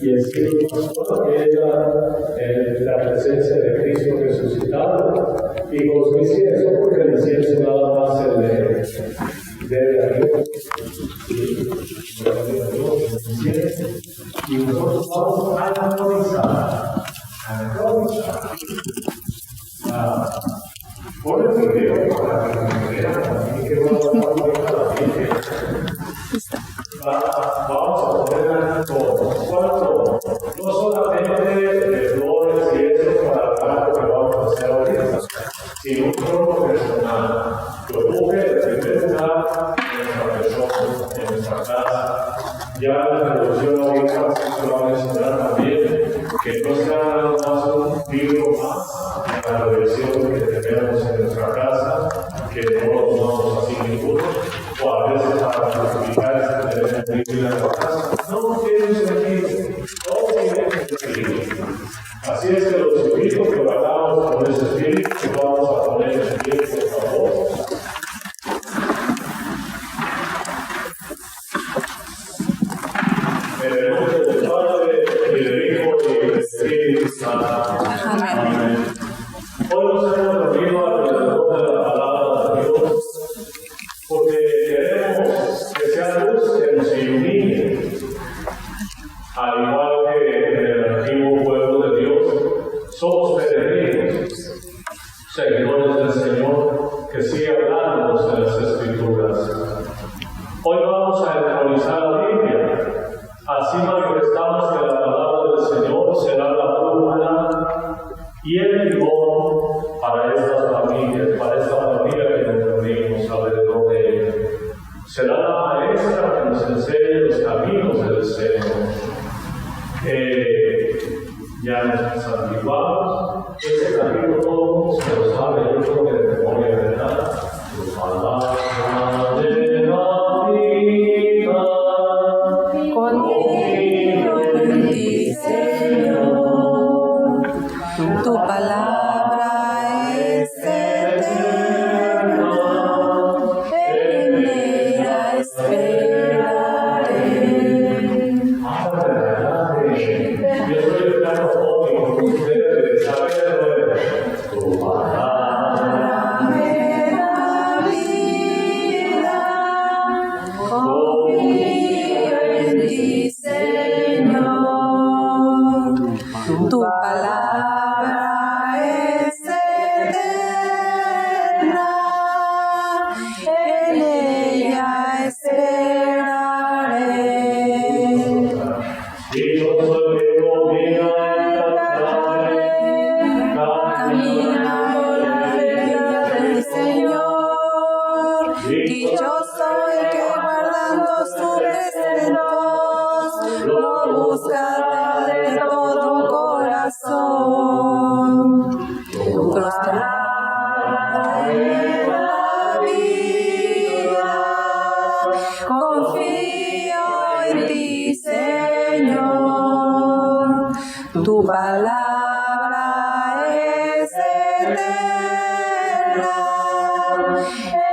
y el siglo pascual queda en la presencia de Cristo resucitado, y con incienso, porque el incienso nada más se le debe a Dios, y nosotros vamos a armonizar. Por el video, para que me vean también que vamos a poner vamos a poner todos. ¿Cuánto? No solamente de flores y eso para hablar lo que vamos a hacer ahorita, sino un trono personal. Lo puse en primer lugar en nuestra persona, en nuestra casa. Ya la revolución ahorita se va a mencionar también que no sea nada más un libro más en la revolución que tenemos en nuestra casa, que no lo tomamos así ninguno, o a veces para justificar ese tener un libro en la casa. No tiene sentido, todo tiene sentido. Así es que los invito que lo hagamos con ese espíritu, que vamos a poner ese espíritu, por favor. En el nombre del Padre, y del Hijo, y del Espíritu Santo. Amén. Hoy nos hemos reunido alrededor de la palabra de Dios, porque queremos que sea luz que nos ilumine, al igual que en el antiguo pueblo de Dios, somos peregrinos, seguidores del Señor, que sigue hablándonos de las Escrituras. Hoy vamos a actualizar la Biblia. Así manifestamos que la palabra del Señor será la brújula y el timón para esta familia que nos reunimos alrededor de ella. Será la maestra que nos enseñe los caminos del Señor. Ya nos santiguamos. Este camino todo el mundo se lo sabe, yo creo que de memoria, ¿verdad? Tu palabra de la vida. Conmigo en ti, Señor, tu palabra es eterna, en ella esperaré. Yo soy el plano óptimo, ustedes deben saber tu palabra me da vida, confío en ti, Señor, tu palabra es eterna, en ella esperaré. Dichoso el que confía en la Camina por la vida del Señor. Dichoso el que guardando sus preceptos lo busca de todo corazón. Prostrada en la vida, confío en ti, Señor. Tu palabra es eterna,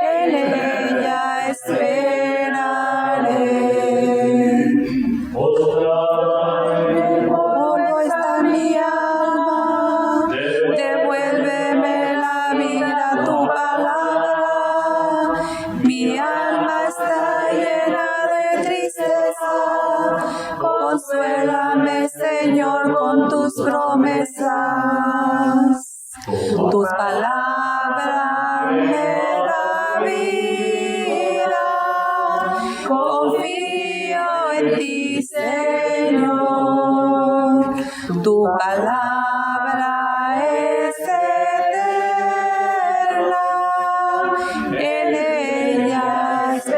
en ella esperaré. Polvo está mi alma, devuélveme la vida, tu palabra. Mi alma está llena de tristeza, consuélame, Señor, con tus promesas. Tus palabras me dan vida, confío en ti, Señor. Tu palabra es eterna, en ella esperaré.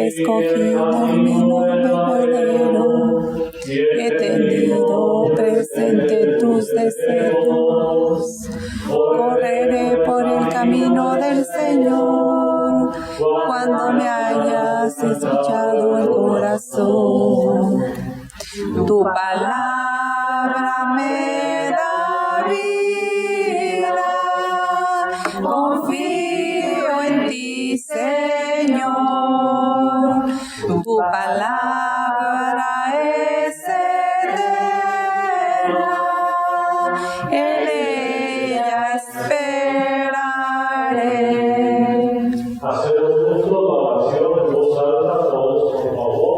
Escogido camino verdadero, he tenido presente tus deseos. Correré por el camino del Señor, cuando me hayas escuchado el corazón. Tu palabra me da vida, confío en ti, Señor. Tu palabra es eterna, en ella esperaré. Hacemos juntos la oración en voz alta, todos, por favor.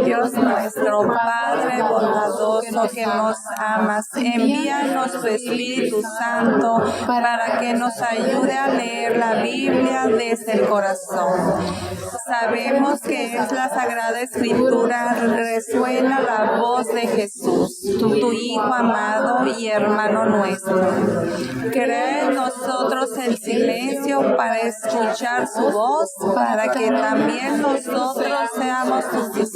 Dios nuestro, Padre bondadoso que nos amas, envíanos tu Espíritu Santo para que nos ayude a leer la Biblia desde el corazón. Sabemos que es la Sagrada Escritura, resuena la voz de Jesús, tu Hijo amado y hermano nuestro. Crea en nosotros el silencio para escuchar su voz, para que también nosotros seamos tus discípulos,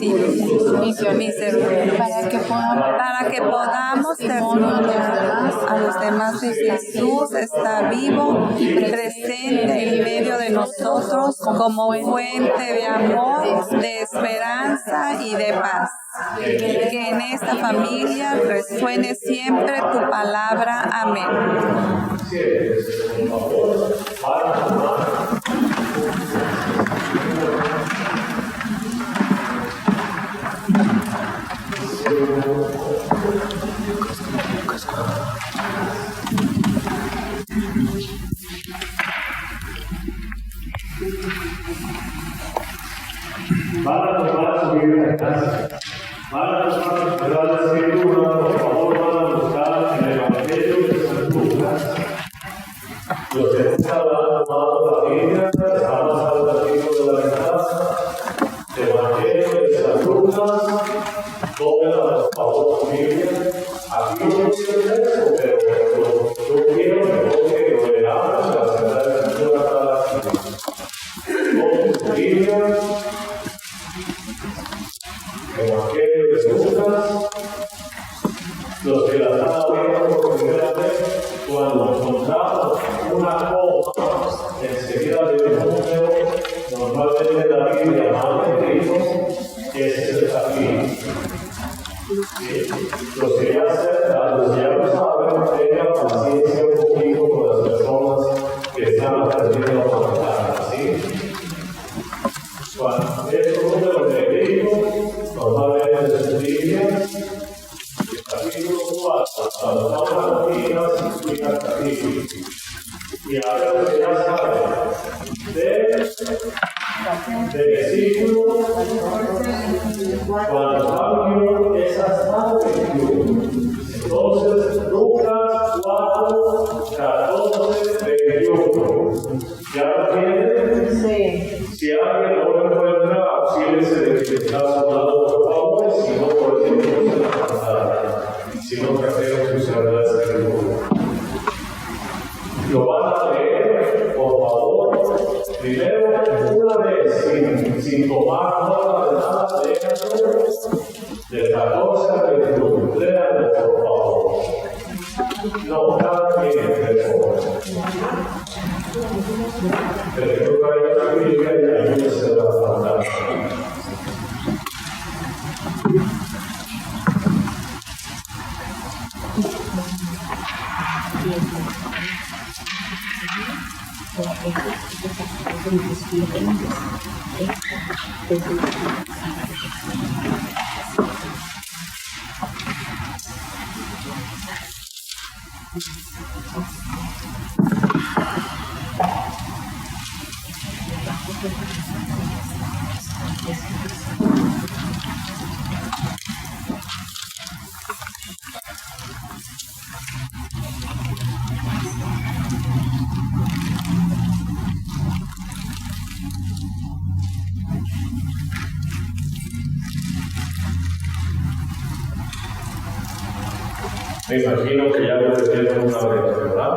para que podamos testimoniar a los demás de Jesús está vivo y presente en medio de nosotros como fuente de amor, de esperanza y de paz. Que en esta familia resuene siempre tu palabra. Amén. Van a tomar su Biblia en casa. Van a tomar su Sagrada Escritura, por favor, van a buscar en el Evangelio de San Lucas. Los que nunca han tomado la Biblia, estamos al ratito de la casa. Evangelio de San Lucas, tómenla por favor su Biblia. Aquí no quiero texto, pero yo quiero que lo leamos la Sagrada Escritura cada día. Tomen su Biblia. Evangelio de Lucas, los que la están abriendo por primera vez, cuando encontramos una coma, enseguida de un número, normalmente la Biblia más escrito, ese es el capítulo. Los que ya lo saben, tengan paciencia un poquito con las personas que están aprendiendo a manejar, ¿sí? Cuando estos números de griego, normalmente se estudian el capítulo 4, cuando estamos las días, explica el capítulo. Y ahora que ya saben, de versículo, cuando cambio esas partes, entonces Lucas 4, 14, 21. ¿Ya lo tienen? Sí. Si alguien no lo encuentra, asíguese de que está soldado, por favor, y si no, por ejemplo, se la pasará. Si no, trajeron su Sagrada Escritura. Lo van a leer, por favor, primero una vez, sin tomar nota de nada, léanlo, del 14 al 21. Léanlo, por favor. No, cada quien, por favor. Pero yo traigo la Biblia y ahí se va a faltar. Me imagino que ya lo leyeron una vez, ¿verdad?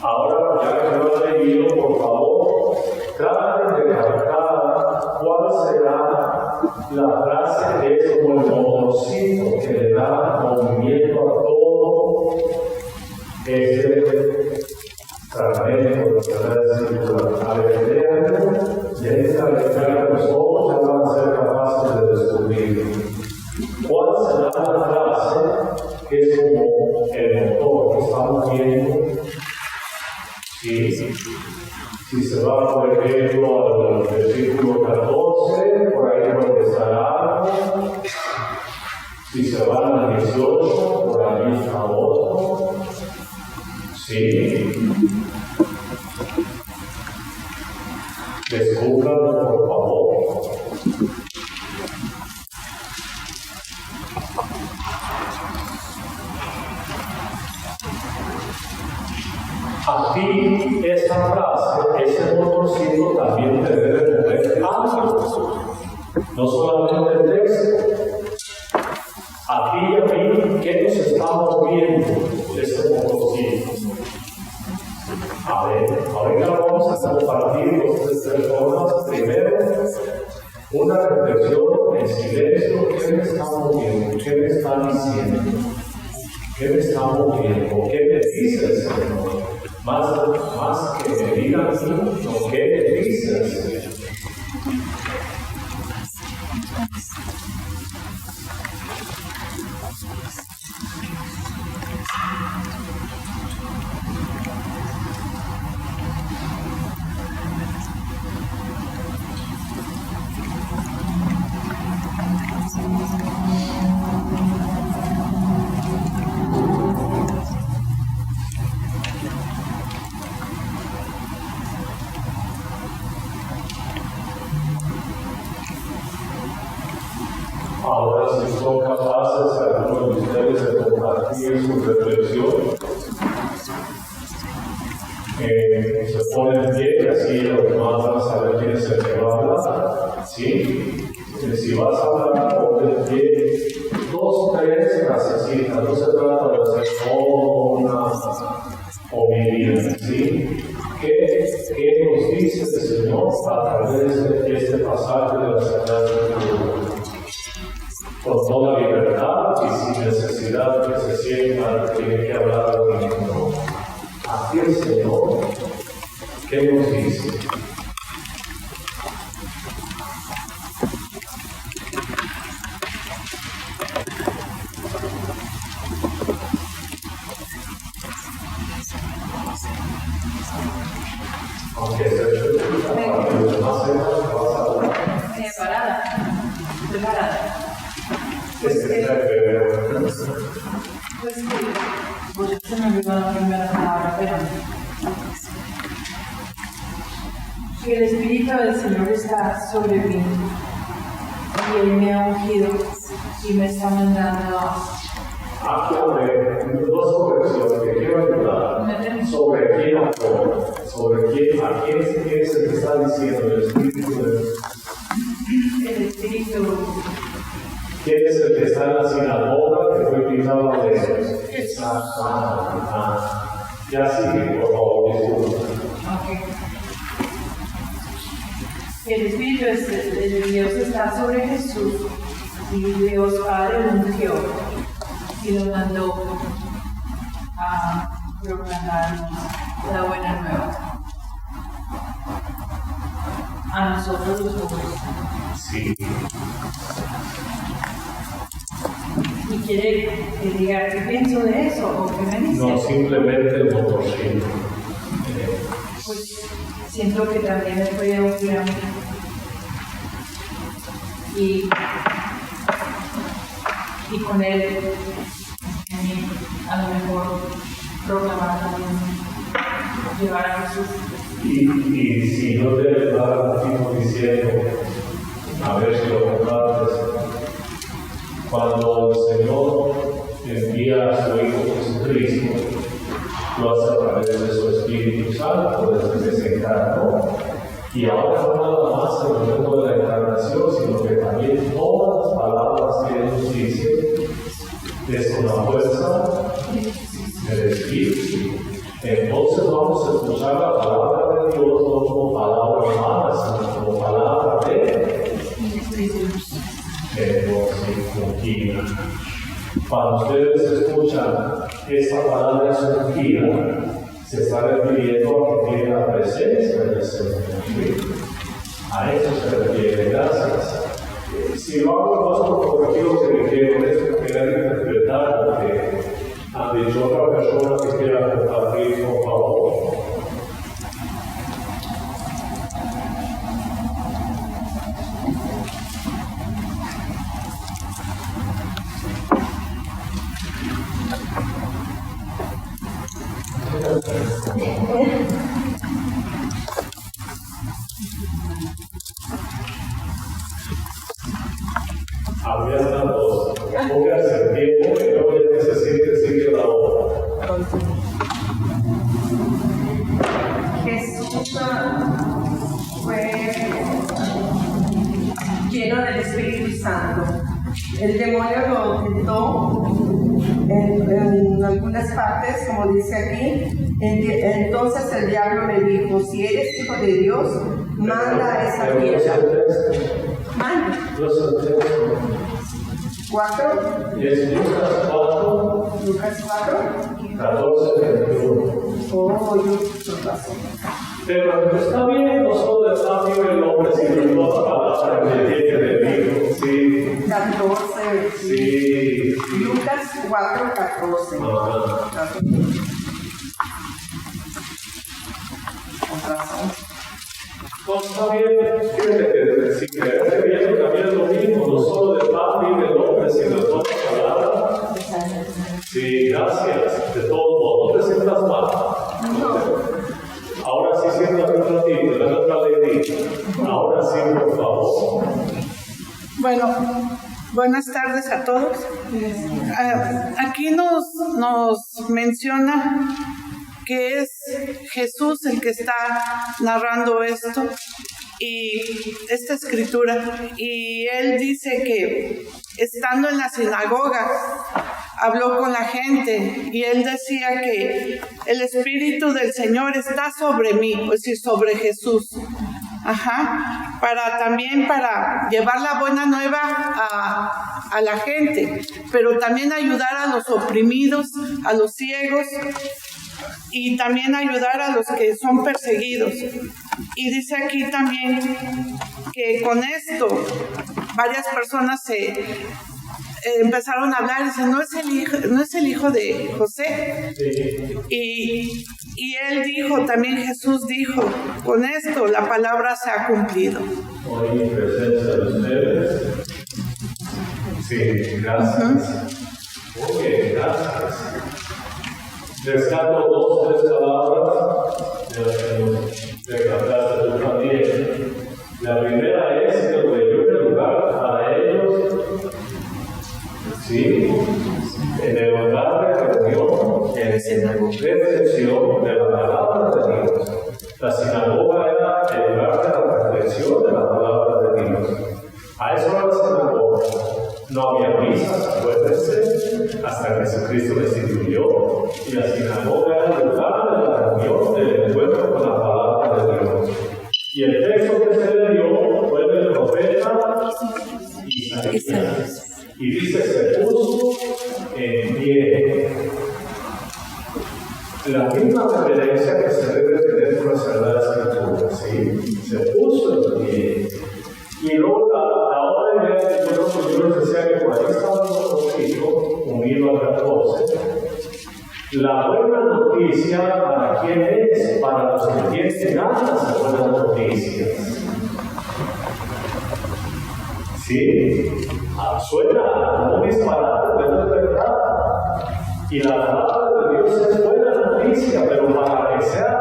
Ahora, ya que lo han leído, por favor, traten de captar cuál será la frase que es como el motorcito que le da movimiento a todo este fragmento de la Sagrada Escritura. Al leerlo, de esta lectura, los ojos ya van a ser capaces de descubrir cuál será la frase que es como el motor que estamos viendo. Si se va, por ejemplo, a al versículo 14, por ahí puede estar algo. Si se van al 18, por ahí está otro. Sí. Descúbranlo, por favor. Aquí, esta frase, ese motorcito también te debe mover algo, no solamente el texto. Aquí y a mí, ¿qué nos está moviendo este motorcito? A ver, ahorita vamos a compartir los tres personas. Primero, una reflexión en silencio. ¿Qué me está moviendo? ¿Qué me está diciendo? ¿Qué me está moviendo? ¿Qué me dice el Señor? Más que me digan mucho, ¿qué me dice el Señor? Ahora, si son capaces algunos de ustedes de compartir su reflexión, se ponen en pie, así los demás van a saber quién es el que va a hablar. ¿Sí? Si vas a hablar, ponte en pie. 2 o 3 frasecitas, no se trata de hacer toda una homilía. ¿Sí? ¿Qué nos dice el Señor a través de este pasaje de la Sagrada Escritura? Con toda libertad y sin necesidad que se sienta que tiene que hablar con ninguno. Aquí el Señor, ¿qué nos dice? Aunque se escucha para que los demás sepan que vas a hablar. Preparada. Pues se me olvidó la primera palabra, pero que el Espíritu del Señor está sobre mí y Él me ha ungido y me está mandando Aquí hay 2 correcciones que quiero ayudar. ¿Sobre quién habló? ¿Sobre quién? ¿A quién es el que está diciendo el Espíritu de Dios? el Espíritu. ¿Quién es el que está en la sinagoga que fue pintado de ellos? Ya sigue, por favor, disculpa. El Espíritu de Dios está sobre Jesús y Dios Padre lo ungió y lo mandó a proclamar la buena nueva a nosotros los pobres. Sí. ¿Y quiere que diga qué pienso de eso o qué me dice? No, simplemente el motorcito. Pues siento que también me puede ungir a mí. Y con él, a lo mejor proclamar también, llevar a Jesús. Y si no te va a tipo diciendo, a ver si lo compartes, cuando el Señor envía a su Hijo Jesucristo, lo hace a través de su Espíritu Santo, desde que se encarnó. Y ahora no nada más en el momento de la encarnación, sino que también todas las palabras que Él nos dice es con la fuerza del Espíritu. Entonces vamos a escuchar la palabra de Dios no como palabra humana, sino como palabra de ungida. Cuando ustedes escuchan esta palabra es ungida, se está refiriendo a que tiene la presencia del Señor. A eso se refiere, gracias. Si lo hago más por corregir lo que dijeron, es que querer interpretar lo que han dicho otra persona que quiera compartir, por favor. Había tantos, póngase el tiempo y luego ya que se sigue la obra. Jesús fue lleno del Espíritu Santo. El demonio lo tentó en algunas partes, como dice aquí. Entonces el diablo le dijo: si eres hijo de Dios, manda a esa piedra. Manda. 4. Y es Lucas 4. Lucas 4. 14, 21. Oh, yo razón. Pero está bien, no solo del cambio del hombre, sino de toda palabra que tiene de Dios. Sí. 14. Sí. Lucas 4, 14. Con razón. Pues está bien, fíjate que si crees bien, también es lo mismo, no solo del pan y del hombre, sino de toda palabra. Sí, gracias, de todos modos, no te sientas mal. Ahora sí siéntate un ratito, dale otra alegría. Ahora sí, por favor. Bueno, buenas tardes a todos. Aquí nos menciona que es Jesús el que está narrando esto y esta escritura, y él dice que estando en la sinagoga habló con la gente y él decía que el Espíritu del Señor está sobre mí, es decir, sobre Jesús. Para llevar la buena nueva a la gente, pero también ayudar a los oprimidos, a los ciegos, y también ayudar a los que son perseguidos. Y dice aquí también que con esto varias personas empezaron a hablar y dicen: no es el hijo de José. Y él dijo, también Jesús dijo, con esto la palabra se ha cumplido. Hoy en presencia de ustedes. Sí, gracias. Oye, gracias. Rescato 2 o 3 palabras de las que nos rescataste tú también. La primera es que lo de primer lugar para ellos, sí, en el lugar de reunión, en reflexión de la palabra de Dios. La sinagoga era el lugar de la reflexión de la palabra de Dios. A eso era la sinagoga. No había misas, acuérdense, hasta Jesucristo les instituyó, y la sinagoga era el lugar de la reunión, del encuentro con la palabra de Dios. Y el texto que se le dio fue del profeta Isaías. Y dice: se puso en pie. La misma referencia que se debe tener con la Sagrada Escritura, ¿sí? Se puso en pie. Y luego la otra idea que yo les decía que por ahí estaba unido al 14. La buena noticia, ¿para quién es? Para los que tienen ganas de buenas noticias. Sí, suena como un disparate, pero es verdad. Y la palabra de Dios es buena noticia, pero para que sea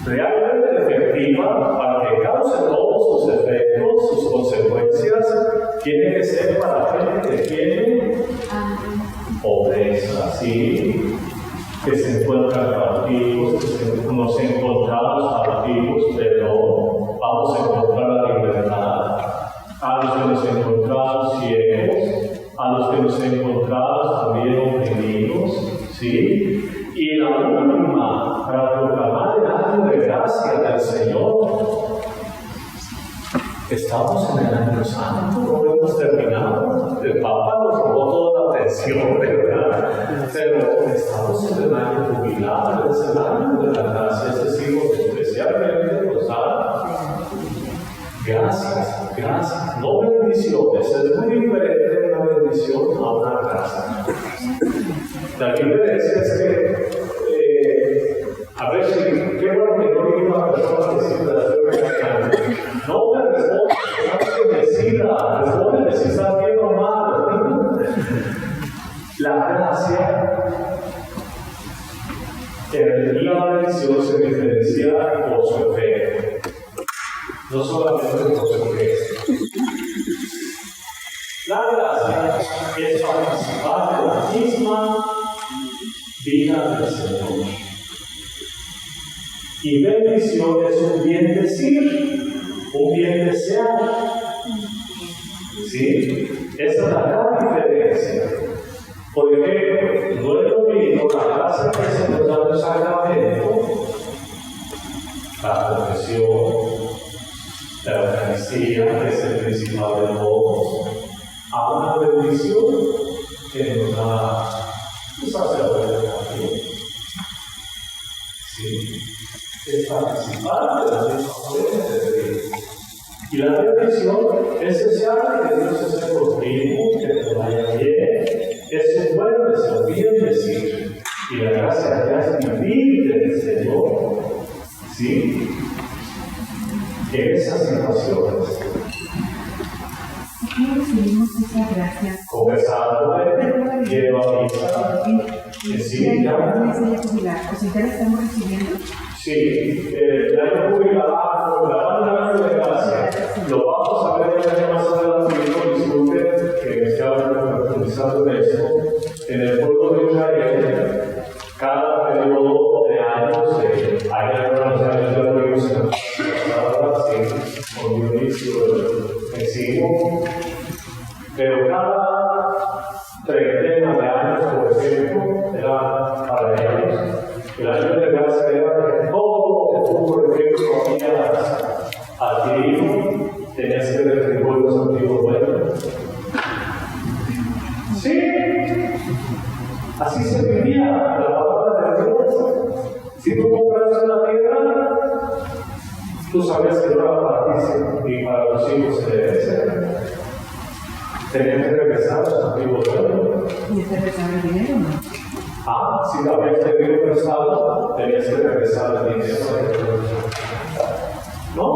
realmente efectiva, para que cause todos sus efectos, sus consecuencias, tiene que ser para gente que tiene pobreza, ¿sí? Que se encuentran cautivos, que nos encontramos cautivos, pero vamos a encontrar la libertad. A los que nos encontramos ciegos, a los que nos encontramos también oprimidos, ¿sí? Y la última, para proclamar el acto de gracia del Señor. Estamos en el año santo, no hemos terminado. El Papa nos robó toda la atención, ¿verdad? Pero estamos en el año jubilado, es el año de la gracia, es decir, especialmente los santos. Gracias, gracias. No bendiciones, es muy diferente una bendición a una gracia. La diferencia es que, a ver si, qué bueno que no diga una persona que siempre la estoy recalcando. No me responde, responde si está bien o mal. La gracia, la bendición se diferencia por su efecto. no solamente por su iglesia. La gracia es participar de la misma vida del Señor. Y bendición es un bien decir, un bien desear. ¿Sí? Esa es la gran diferencia. Porque no es lo mismo la gracia que se nos da en el sacramento, la confesión, la Eucaristía, que es el principal de todos, a una bendición que nos da un sacerdote de la fe. ¿Sí? Es participar de la misma fuente de Dios. Y la bendición es desear que Dios esté contigo, que te vaya bien, es un buen deseo, bien decir. Y la gracia que has vivir del Señor, ¿sí? En esas situaciones. ¿Cómo recibimos esa gracia? Confesándote, yendo a misa, sí, ya. ¿O si ya la estamos recibiendo? Sí, el año jubilar, la año de gracia, lo vamos a ver el año más adelante, disculpen que me estaba profundizando en esto. En el pueblo de Israel, cada periodo de años, hay algunos años de la revolución, con Dionisio exiguo, pero cada treintena de años, por ejemplo, era para ellos. El año de gracia era que todo lo que tú, por ejemplo, habías adquirido, tenías que retribuir los antiguos dueños. Sí, así se vivía la palabra de Dios. Si tú compras una tierra, tú sabías que no era para ti ni para los hijos de herencia. Tenías que regresar a los antiguos dueños. ¿Y este regresar el dinero no? Si lo habías pedido prestado, tenías que regresar el dinero. No.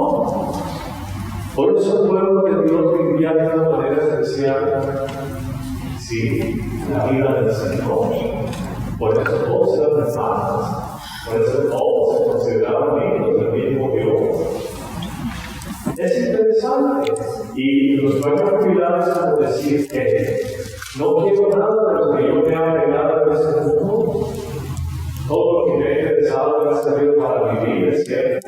Por eso el pueblo de Dios vivía de una manera especial. Sí, la vida del Señor. Por eso todos eran hermanos. Por eso todos se consideraban hijos del mismo Dios. Es interesante. Y los buenos pilares como decir que no quiero nada de lo que yo me ha pegado en este mundo. Todo lo que me ha interesado me ha servido para vivir, es cierto.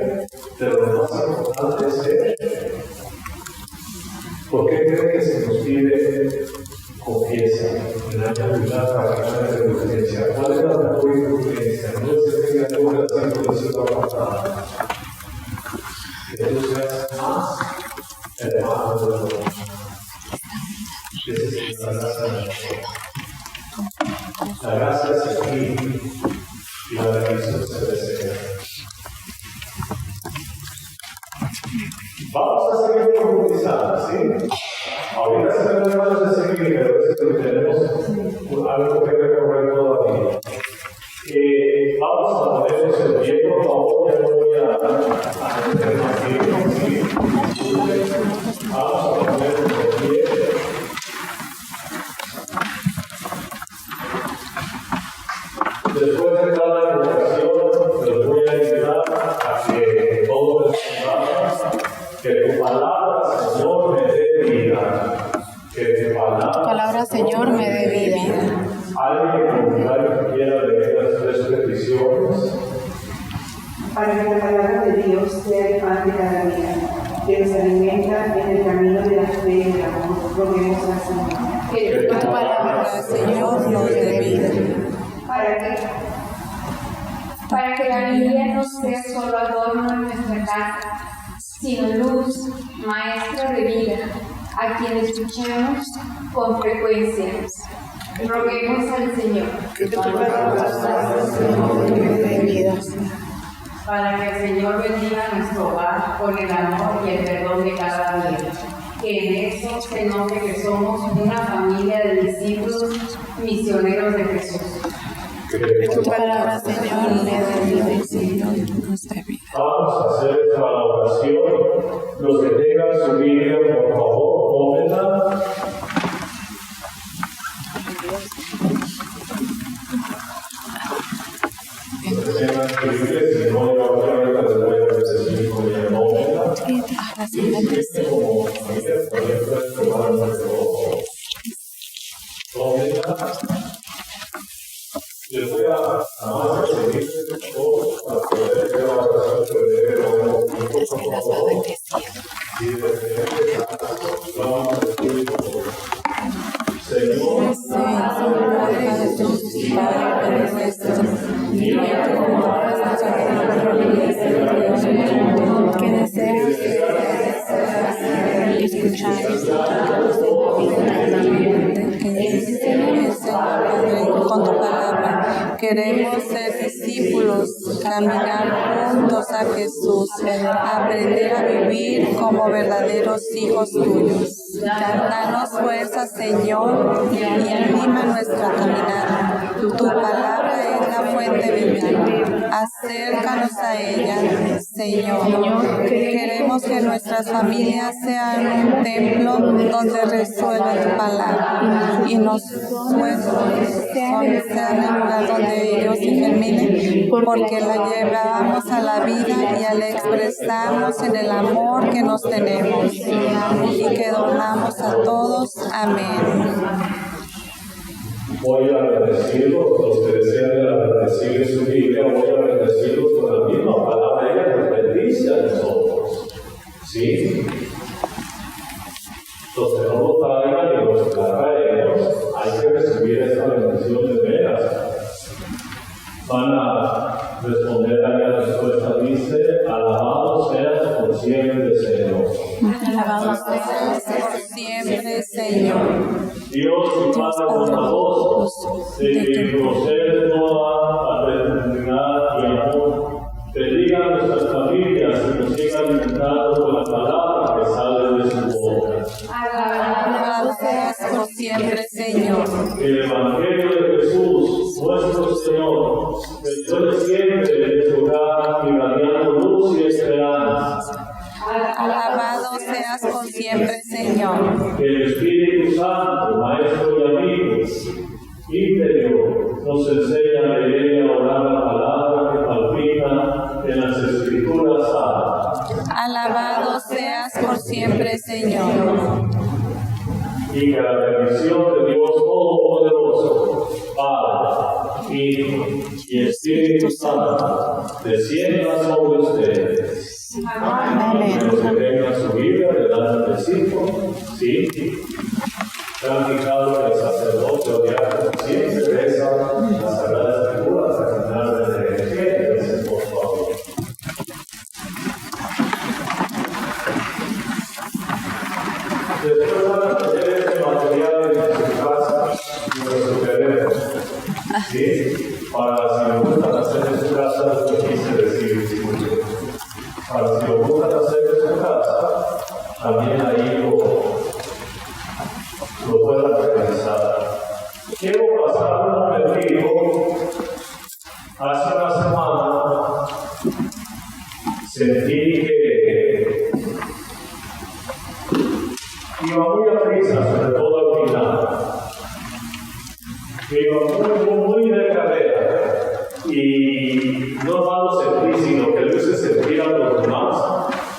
Pero lo más importante es Él. ¿Por qué creen que se nos pide confianza en la ayuda para que no haya indulgencia? ¿Cuál es la mejor indulgencia? No es que tenga una situación apartada. Que tú seas más hermano de Dios. Esa es la gracia de Dios. La gracia es aquí y la bendición se desea. Vamos a seguir profundizando, ¿sí? Ahorita se me vamos a seguir, pero es que tenemos algo que recorrer todavía. Vamos a ponernos el pie, por favor, ya no voy a hacer más tiempo, ¿sí? Vamos a ponernos el pie. Después de cada invocación, les voy a invitar a que todos respondamos que tu palabra, Señor, me dé vida. Que tu palabra, Señor, me dé vida. Alguien que quiera leer las tres peticiones. Para que la palabra de Dios sea el pan de cada día, que nos alimenta en el camino de la fe y del amor. Roguemos al Señor. Que tu palabra, Señor, nos dé vida. Para que la Biblia no sea solo adorno en nuestra casa, sino luz, maestra de vida, a quien escuchemos con frecuencia. Roguemos al Señor. Que tu palabra, Señor, nos dé vida. Para que el Señor bendiga nuestro hogar con el amor y el perdón de cada día. Que en eso se note que somos una familia de discípulos misioneros de Jesús. Que tu palabra, Señor, me dé vida, Señor, nos dé vida. Vamos a hacer esta oración. Los que tengan su Biblia, por favor, pónganla. Los que tengan su Biblia, si no, yo ahorita les voy a decir cómo ya pónganla. como familia, también puedes tomar les voy a seguir para poder ver la oración y de repente vamos a decir Señor, Padre Jesús y Padre nuestro, mira tu que deseas escuchar con tu palabra. Queremos ser discípulos, caminar juntos a Jesús, aprender a vivir como verdaderos hijos tuyos. Danos fuerza, Señor, y anima nuestra caminata. Tu palabra es la fuente de vida. Acércanos a ella, Señor. Queremos que nuestras familias sean un templo donde resuelva tu palabra y nuestros huesos sean el lugar donde ellos se germinen, porque la llevamos a la vida y al expresarnos en el amor que nos tenemos y que donamos a todos. Amén. Voy a bendecirlos, los que desean bendecir su Biblia, voy a bendecirlos con la misma palabra. Ella nos bendice a nosotros. ¿Sí? Los que no lo traigan y los que la traemos, hay que recibir esta bendición de veras. Van a responder a la respuesta, dice: alabado seas por siempre, Señor. Alabado seas por siempre, Señor. Dios y Padre bondadoso, de que conocer toda la fraternidad y amor, bendiga a nuestras familias y nos siga alimentando con la palabra que sale de su boca. Alabado seas por siempre, Señor. Que el Evangelio de Jesús, nuestro Señor, resuene siempre en su hogar, irradiando luz y esperanza. Alabado seas por siempre, Señor. Que el Espíritu Santo, Maestro y amigo interior, nos enseña a leer y a orar la palabra que palpita en las Escrituras santas. Alabado seas por siempre, Señor. Y que la bendición de Dios Todopoderoso, Padre, Hijo y Espíritu Santo, descienda sobre ustedes. Amén. Los que tengan su Biblia, le dan el versículo, ¿sí? Han fijado que el sacerdote o diácono siempre reza la Sagrada Escritura hasta final de la iglesia, por favor. Después van a tener este material en su casa y en su teléfono, ¿sí? Para si lo gustan hacer en su casa, lo que quise decir, para si lo gustan hacer en su casa, también ahí lo puedan realizar. Quiero pasar un momentito. Hace una semana sentí que iba muy a prisa, sobre todo al final. Que iba muy de carrera. Y no malo sentir, sino que lo hice sentir a los demás.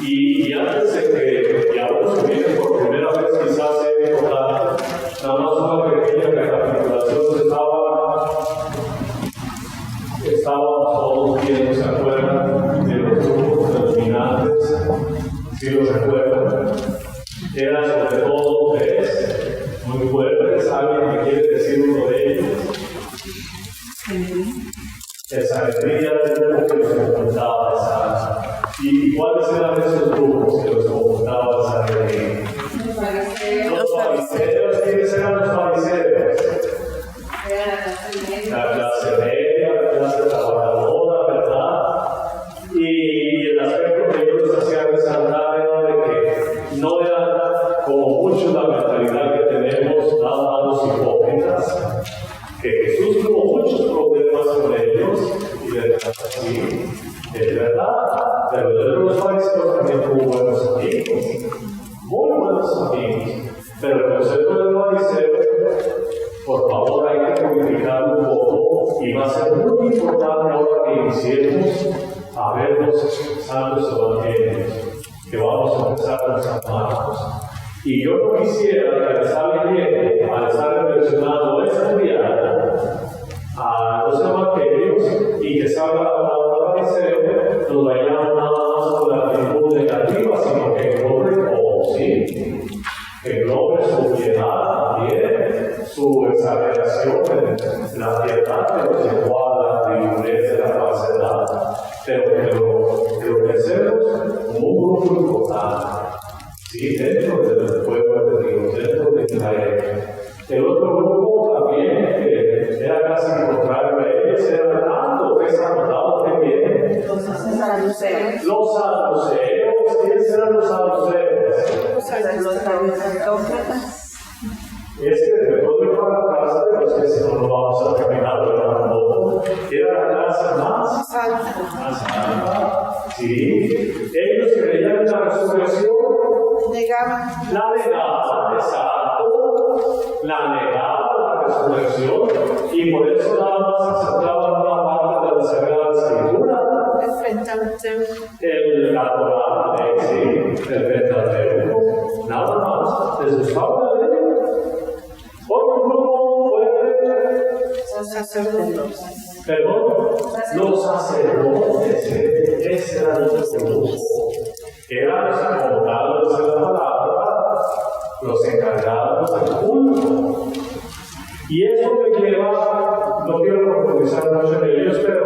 Y antes de que ahora se viene por primera vez, quizás es importante, nada más una pequeña recapitulación. Estábamos todos viendo, ¿se acuerdan? De los grupos predominantes, si los recuerdan. Eran sobre todo tres, muy fuertes. ¿Alguien me quiere decir uno de ellos? Esa alegría del grupo que los conjuntaba esa. ¿Y cuáles eran esos grupos que los conjuntaba esa alegría? Los fariseos. ¿Quiénes eran los fariseos? La clase media, la clase trabajadora, ¿verdad? Y el aspecto que yo les hacía resaltar era de que no era como mucho la mentalidad que tenemos a los hipócritas, que Jesús tuvo muchos problemas con ellos y de verdad así, es verdad, pero los fariseos también tuvo buenos amigos, muy buenos amigos, pero el concepto del fariseo, por favor, hay que modificarlo un poco y va a ser muy importante ahora que iniciemos a ver los santos evangelios. que vamos a empezar con San Marcos. Y yo no quisiera que al estar leyendo, al estar reflexionando, estudiando a los evangelios y que salga la palabra fariseo, nos vayamos nada más con la actitud negativa, sino que englobe todo, ¿sí? Que englobe su piedad también, su exageración en la piedad, pero se guarda la ridiculez de la falsedad, pero que lo pensemos como un grupo importante, ¿sí? Dentro del pueblo de Dios, dentro de Israel. El otro grupo también, que era casi contrario a ellos, era tanto que se han notado que bien. Los saduceos. Los saduceos, ¿quiénes eran los saduceos? Los aristócratas. Es que después de la clase, pero es que si no lo vamos a terminar de tampoco, era la clase más alta. Sí, ellos creían en la resurrección. Negaban. La negaban, exacto, la negaban la resurrección y por eso nada más aceptaban una parte de la Sagrada Escritura, la Torá, sí, el Pentateuco, nada más, les gustaba la ley. Otro grupo fue Los sacerdotes. perdón, los sacerdotes, ese era el grupo. Eran los acomodados de la palabra, los encargados del culto. Y eso me lleva, no quiero profundizar mucho en ellos, pero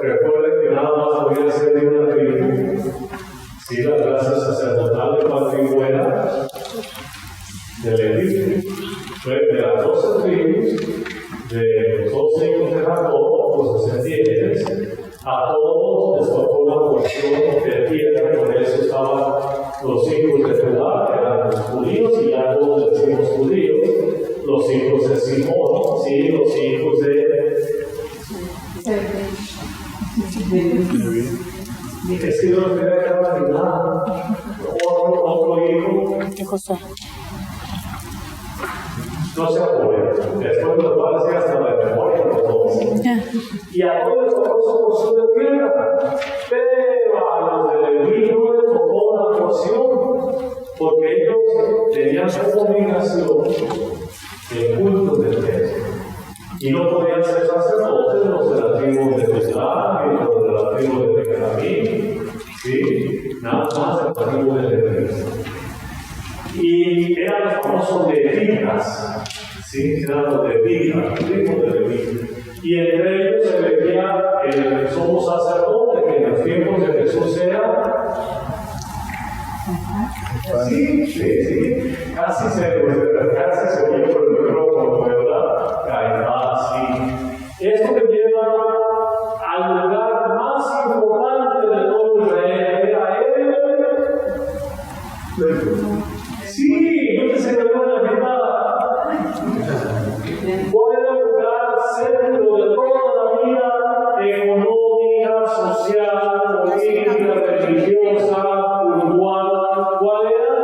recuerden que nada más voy a hacer de una tribu. Sí, la clase sacerdotal de la tribu era de Leví, fue de las 12 tribus, de los 12 hijos de Jacob, los descendientes. A todos les tocó una porción de tierra, por eso estaban los hijos de Judá, eran los judíos, y ya todos decimos judíos, los hijos de Simón, sí, los hijos de... Es que no me queda nada. Otro hijo. De José. No se apoya. Después nos va a decir hasta la memoria de todos. Y a todos les tocó su porción de tierra. Pero a los de Leví no les tocó una porción, porque ellos tenían como obligación el culto del templo. Y no podían ser sacerdotes los de la tribu de Judá ni los de la tribu de Benjamín. ¿Sí? Nada más de la tribu de Leví. Y eran los famosos levitas, ¿sí? Eran los levitas, los hijos de Leví. Y entre ellos se veía el sumo sacerdote, que en los tiempos de Jesús era. Sí, casi se oye por el micrófono, ¿verdad? Caifás, sí. Esto me lleva al lugar más importante de todo Israel, era él. Sí, no te se me fue la mitad. ¿Cuál era el lugar centro de toda la vida económica, social, política, religiosa, cultural? ¿Cuál era?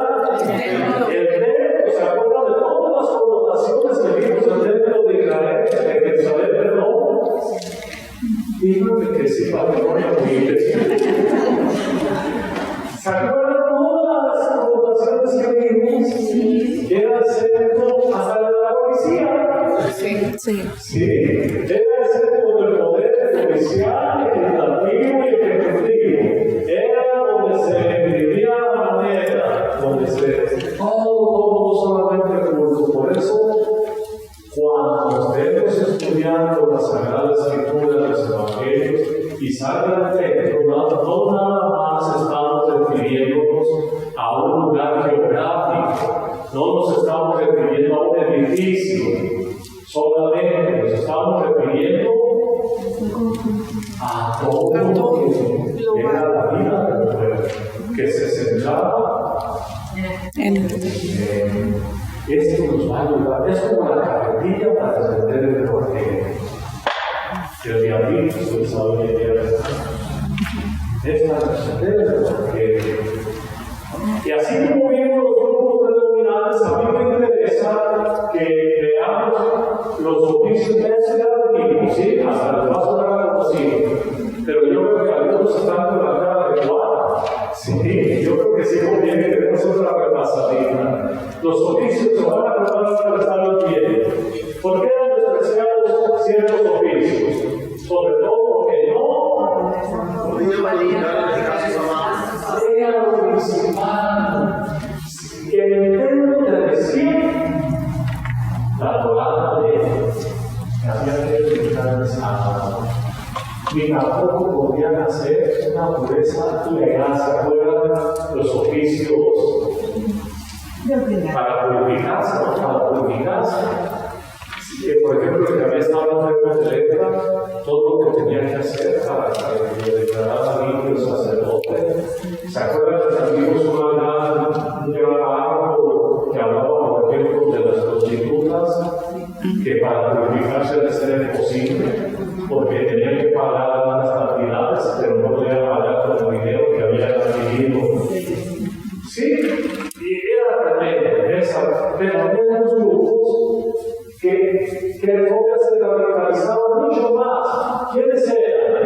El templo. ¿Se acuerdan de todas las connotaciones que vimos en el templo de Israel, de Jerusalén, perdón? Díganme que sí, para que no me olvide. ¿Se acuerdan todas las connotaciones que vimos? Sí. Era el centro hasta de la policía. Sí. Era el centro del poder policial, legislativo y ejecutivo. Era donde se vivía la manera, donde se todo solamente culto. Por eso, cuando estemos estudiando la Sagrada Escritura, los Evangelios, y salga del templo, no nada más estamos refiriéndonos a un lugar geográfico, no nos estamos refiriendo a un edificio, solamente nos estamos refiriendo a todo lo que era la vida del pueblo, que se centraba en esto nos va a ayudar, es como la carretilla para entender el Evangelio. El diablito se sabe que era es para entender el Evangelio. Y así como vimos los grupos predominantes, a mí me interesa que veamos los oficios de ese antiguo, ¿sí? Hasta los más conocidos. Pero yo creo que algunos están con la cara de Juan, ¿sí? yo creo que sí conviene que demos otra repasadita. Los oficios se van a preparar para estar bien. ¿Por qué han despreciado ciertos oficios? Sobre todo porque no era lo principal. Que en el templo te decían la Torá de que había que dedicar el sábado. Ni tampoco podían hacer una pureza legal, ¿se acuerdan? Los oficios para purificarse, ¿no? Para purificarse. Que, por ejemplo, el que había estado enfermo de lepra, todo lo que tenía que hacer para que lo declarara limpio el sacerdote. ¿Se acuerdan que trajimos un gran párrafo que hablaba, por ejemplo, de las prostitutas? Que para purificarse debe ser imposible, porque tenían que pagar las cantidades, pero no podían pagar con el dinero que habían adquirido. Sí, y era tremendo, pero había unos grupos que el joven se radicalizaban mucho más. ¿Quiénes eran?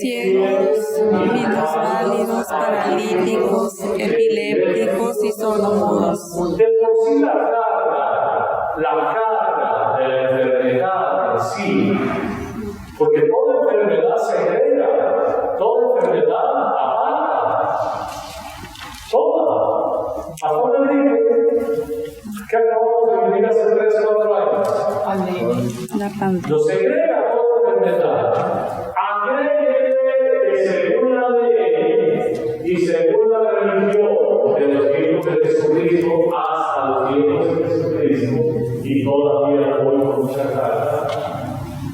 Ciegos, minusválidos, paralíticos, epilépticos y sordomudos. De por sí la carga de la enfermedad en sí, porque toda enfermedad se hereda, toda enfermedad aparta, toda. Hasta una gripe que acabamos de vivir hace 3-4 años. Nos segrega toda enfermedad. Agrégale que según la ley y según la religión de los hijos de Jesucristo, hasta los hijos de Jesucristo, y todavía hoy con mucha carga,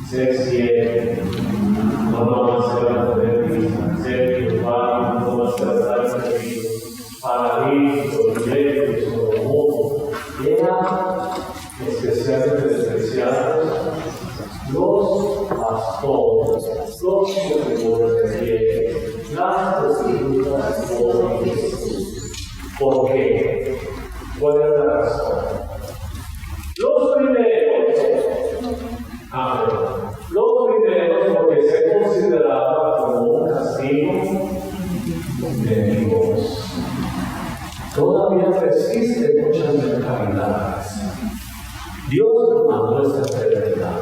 ser ciego, no van a ser atletistas, ser urbanos, no van a ser atletistas, paralíticos, lejos, sordomudos, eran especialmente despreciados los pastores, los servidores de Dios, las prostitutas pobres. ¿Por qué? ¿Cuál es la razón? Los primeros, porque se consideraba como un castigo de Dios. Todavía persisten muchas mentalidades. Dios nos mandó esta enfermedad.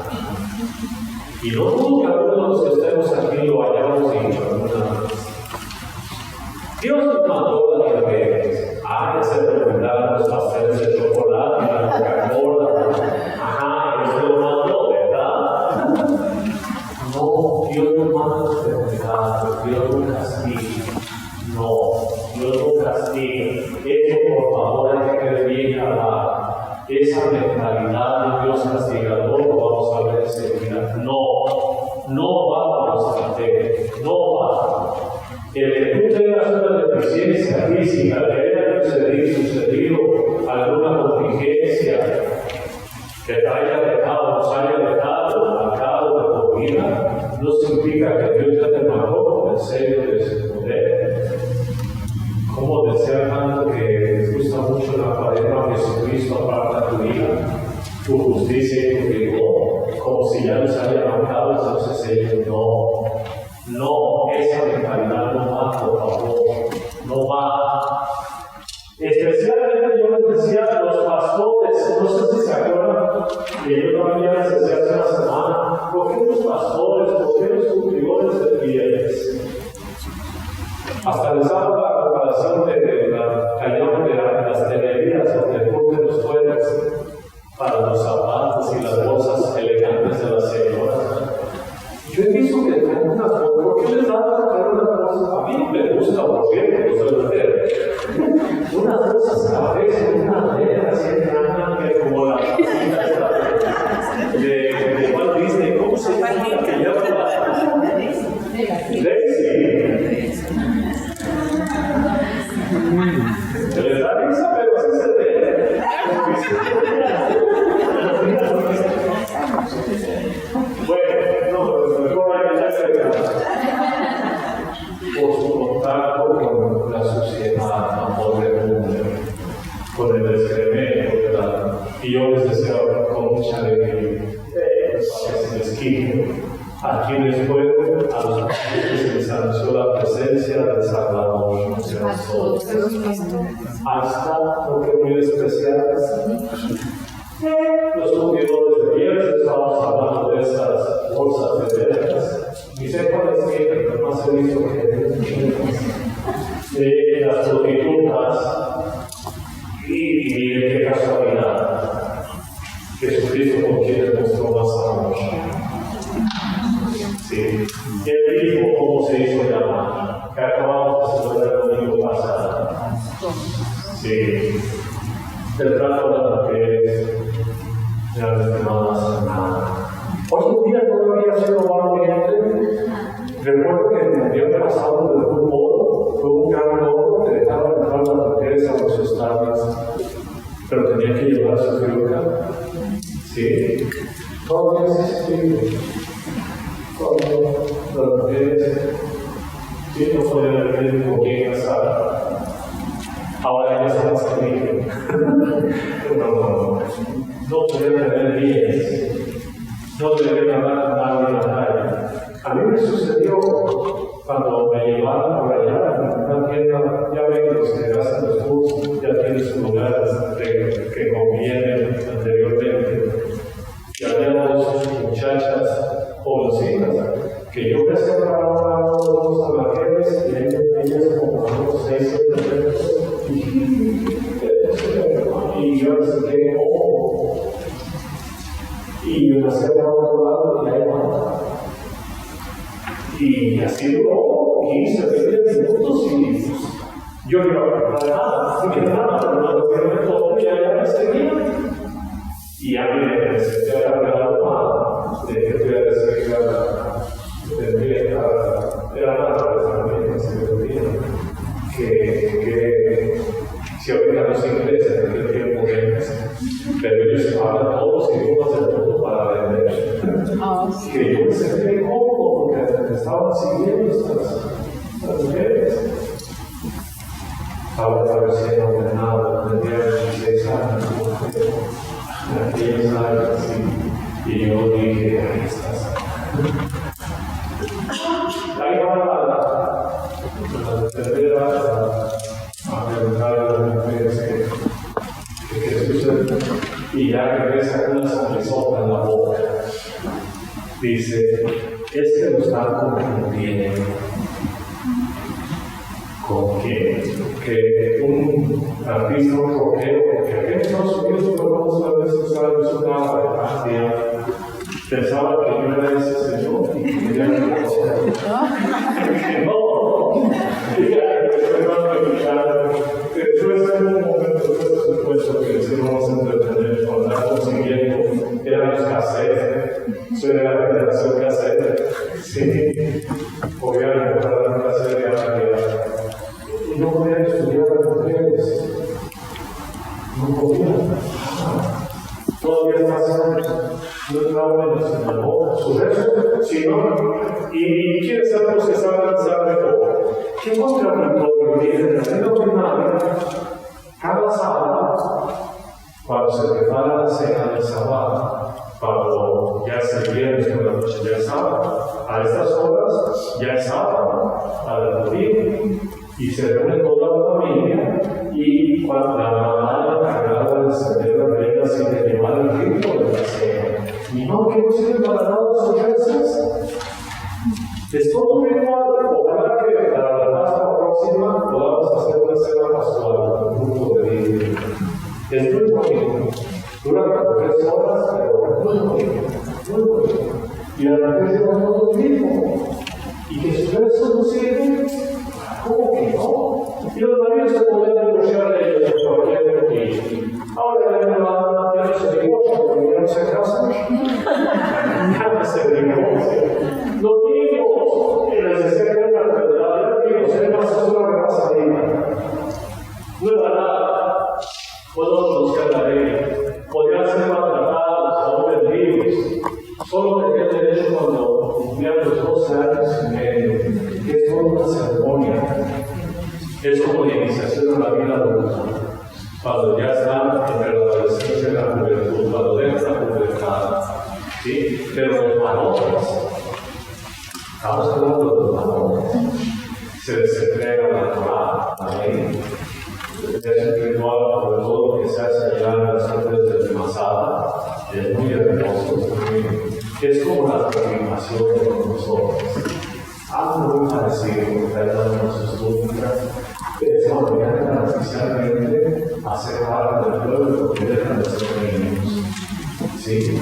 Y no dudo que algunos de los que estemos aquí lo hayamos dicho alguna vez. Dios nos mandó la diabetes. Esa enfermedad, los pasteles de chocolate, la Coca-Cola. Ajá, Dios lo mandó, ¿verdad? No, Dios no manda enfermedad, Dios no castiga. No, Dios no castiga. Eso, por favor, hay que quede bien claro. Esa mentalidad de Dios castigador lo vamos a ver enseguida. No va a nuestra fe, no va. El que tú tengas una deficiencia física, que haya sucedido alguna contingencia que te haya dejado, nos haya dejado marcado de tu vida, no significa que Dios ya te marcó con el sello de su poder. Como decía tanto que les gusta mucho la cuaresma, Jesucristo aparta tu vida, tu justicia y tu rigor, como si ya nos haya marcado esos sellos. No, esa mentalidad no va, por favor, no va. Especialmente yo les decía a los pastores, no sé si se acuerdan, que yo también les decía hace una semana, ¿por qué los pastores, por qué los cumplidores de fieles? Hasta les hago la comparación de la cañón de las tenerías, donde ponen los jueves para los zapatos y las bolsas elegantes de las señoras. Yo he visto que traen una foto, ¿por qué les dan a traer una bolsa? A mí me gusta, por cierto, no soy mujer. Unas bolsas cafés, una negra así grande, que como la casita esta de Walt Disney, ¿cómo se llama? Que llama la Daisy. Se les da risa, pero así se ve. Bueno, mejor hay que por su contacto con la sociedad, amor del mundo, con el excremento, y yo les deseo con mucha alegría que se les quite a quienes fueron, a los que se les anunció la presencia del Salvador. hasta lo que muy especiales. Los cumplidores de bienes, estamos hablando de esas bolsas de velas. Y sé cuáles tienen, pero más he visto que de las prostitutas. Y qué casualidad, Jesucristo con quien demostró más amor. Sí. Y él dijo cómo se hizo llamar, que acabamos de celebrar el domingo pasado. Sí. El trato de las mujeres, de las demás, nada. Hoy en día todavía se lo van a ver. Recuerdo que el mundial pasado del fútbol fue un gran logro que dejaba entrar a las mujeres a los estadios, pero tenía que llevar su peluca. Sí. Todavía se escribe. Las mujeres sí no pueden elegir con quién casar. Ahora ellas son las que eligen. No pueden tener bienes. No deben hablar con nadie en la calle. A mí me sucedió cuando me llevaron por allá en una tienda. Ya ven que los que hacen los cursos ya tienen sus lugares que convienen anteriormente. Y había dos muchachas jovencitas que yo pensé para unos salvajes y ellas como a unos 6 metros. Y yo les dije, y me la acerqué a otro lado y ahí va. Y así duró 15, 20 minutos y yo no iba a preparar nada, porque nada, pero me todo y allá me seguía. Y a mí me senté a regalar mal, de que voy a decir que era nada también, que si ahorita los ingleses en aquel tiempo pero ellos hablan todos y idiomas del mundo para vender. Que yo me sentí cómodo porque estaban siguiendo estas mujeres. Ahora recién ordenado, tendría 16 años, en aquellos años, y yo dije, ahí estás. Ahí va la tercera a preguntar a las mujeres que sucede, y ya regresa con una sonrisota en la boca. Dice, es que nos dan confundiendo. ¿Con qué? Que un artista, un rockero, que aquí en Estados Unidos no vamos a ver si saben su casa de Francia, pensaba que yo era ese señor y que ya no era ese señor. Que no. Y ya, después en un momento, por supuesto, que si no vamos a entretener con andar consiguiendo, eran los cassettes. Soy de la generación cassette. Sí. Podía comprar un cassette de Ángela. Y no podían estudiar las mujeres. No podían. Todavía está haciendo. No entraban en la boca. Su resto, si no. ¿Y quiénes son los que saben danzar mejor? ¿Quién contra el pueblo? En la primaria, cada sábado, cuando se prepara la cena del sábado, cuando ya es el viernes por la noche, ya es sábado, a estas horas ya es sábado, a la tarde. Y se reúne toda la familia y cuando la mamá la encargada de encender las velas y de llevar el ritmo de la cena. Y no, que no sirven para nada sorpresas. Es todo un ritual. Ojalá que para la Pascua próxima podamos hacer una cena pastoral con un grupo de niños. Es muy bonito. Dura como 3 horas, pero muy bonito. Muy bonito. Y la gente se va todo el mismo. Y que sus versos no sirven. ¿Cómo que no? Y los maridos se pueden divorciar de ellos por cualquier motivo. Ahora ya no se divorcian porque ya no se casan. Ya no se divorcian. Los niños, les decía que era una enfermedad, los niños, es una repasadita. No era nada. Puedo buscar la ley. Podían ser maltratados, aún vendidos. Solo tenían derecho cuando cumplían los 12 años y medio. Es toda una ceremonia. Es como la iniciación a la vida adulta. Cuando ya están entre la adolescencia y la juventud, cuando dejan la pubertad. ¿Sí? Pero los valores, estamos hablando de los valores, se les entrega la Torah, inicialmente a ser parte del pueblo porque dejan de ser pequeños. ¿Sí?